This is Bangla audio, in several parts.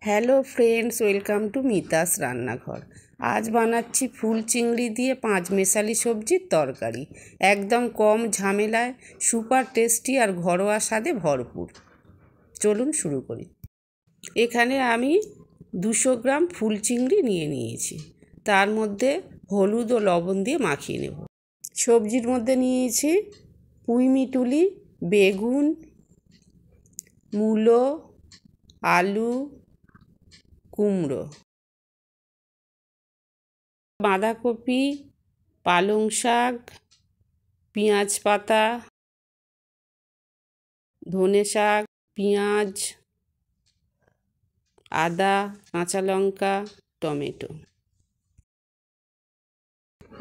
Hello friends, welcome to Mita's রান্নাঘর। আজ বানাচ্ছি ফুল চিংড়ি দিয়ে পাঁচমেশালি সবজির তরকারি। একদম কম ঝামেলায়, সুপার টেস্টি আর ঘরোয়া স্বাদে ভরপুর। চলুন শুরু করি। এখানে আমি 200 গ্রাম ফুল চিংড়ি নিয়েছি। তার মধ্যে হলুদ ও লবণ দিয়ে মাখিয়ে নেব। সবজির মধ্যে নিয়েছি পুঁই মিটুলি, বেগুন, মূলো, আলু, কুমড়ো, বাঁধাকপি, পালং শাক, পেঁয়াজ পাতা, ধনে শাক, পেঁয়াজ, আদা, কাঁচা লঙ্কা, টমেটো।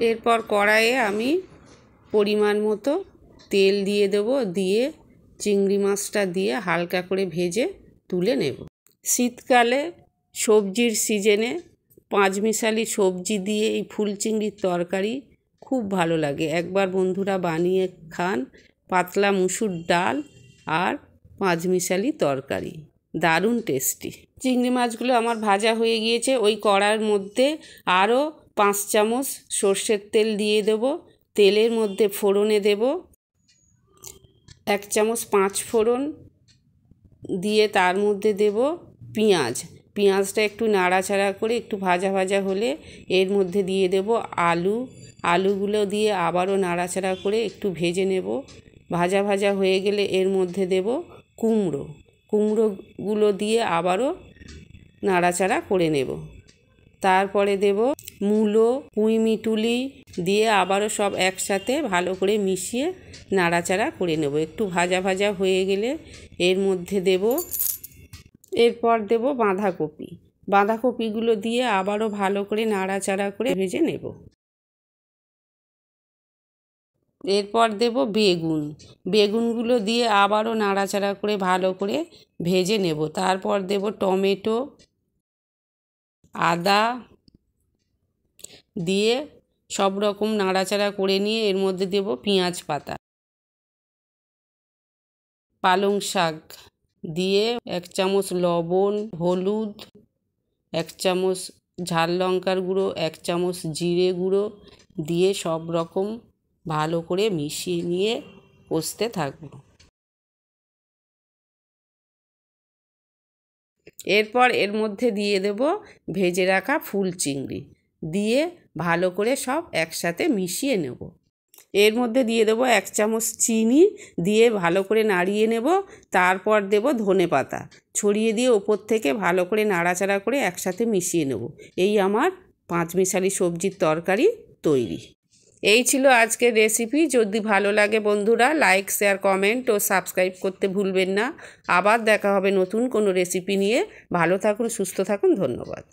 এরপর কড়াইয়ে আমি পরিমাণ মতো তেল দিয়ে দেব, দিয়ে চিংড়ি মাছটা দিয়ে হালকা করে ভেজে তুলে নেব। শীতকালে সবজির সিজনে পাঁচমিশালি সবজি দিয়ে এই ফুল চিংড়ির তরকারি খুব ভালো লাগে। একবার বন্ধুরা বানিয়ে খান। পাতলা মুসুর ডাল আর পাঁচমিশালি তরকারি, দারুণ টেস্টি। চিংড়ি মাছগুলো আমার ভাজা হয়ে গিয়েছে। ওই কড়ার মধ্যে আরও 5 চামচ সর্ষের তেল দিয়ে দেব। তেলের মধ্যে ফোড়নে দেব 1 চামচ 5 ফোড়ন, দিয়ে তার মধ্যে দেব পেঁয়াজটা একটু নাড়াচাড়া করে একটু ভাজা ভাজা হলে এর মধ্যে দিয়ে দেব আলুগুলো দিয়ে আবারও নাড়াচাড়া করে একটু ভেজে নেব। ভাজা ভাজা হয়ে গেলে এর মধ্যে দেব কুমড়োগুলো দিয়ে আবারও নাড়াচাড়া করে নেব। তারপরে দেব মূলো, পুঁই মিটুলি দিয়ে আবারও সব একসাথে ভালো করে মিশিয়ে নাড়াচাড়া করে নেব। একটু ভাজা ভাজা হয়ে গেলে এর মধ্যে এরপর দেব বাঁধাকপিগুলো দিয়ে আবারও ভালো করে নাড়াচাড়া করে ভেজে নেব। এরপর দেব বেগুনগুলো দিয়ে আবারও নাড়াচাড়া করে ভালো করে ভেজে নেব। তারপর দেব টমেটো, আদা দিয়ে সব রকম নাড়াচাড়া করে নিয়ে এর মধ্যে দেব পেঁয়াজ পাতা, পালং শাক দিয়ে 1 চামচ লবণ, হলুদ, 1 চামচ ঝাল লঙ্কার গুঁড়ো, 1 চামচ জিরে গুঁড়ো দিয়ে সব রকম ভালো করে মিশিয়ে নিয়ে কষতে থাকবো। এরপর এর মধ্যে দিয়ে দেব ভেজে রাখা ফুল চিংড়ি, দিয়ে ভালো করে সব একসাথে মিশিয়ে নেব। এর মধ্যে দিয়ে দেব 1 চামচ চিনি, দিয়ে ভালো করে নাড়িয়ে নেব। তারপর দেব ধনেপাতা ছড়িয়ে দিয়ে ওপর থেকে ভালো করে নাড়াচাড়া করে একসাথে মিশিয়ে নেব। এই আমার পাঁচমিশালি সবজির তরকারি তৈরি। এই ছিল আজকের রেসিপি। যদি ভালো লাগে বন্ধুরা লাইক, শেয়ার, কমেন্ট ও সাবস্ক্রাইব করতে ভুলবেন না। আবার দেখা হবে নতুন কোনো রেসিপি নিয়ে। ভালো থাকুন, সুস্থ থাকুন, ধন্যবাদ।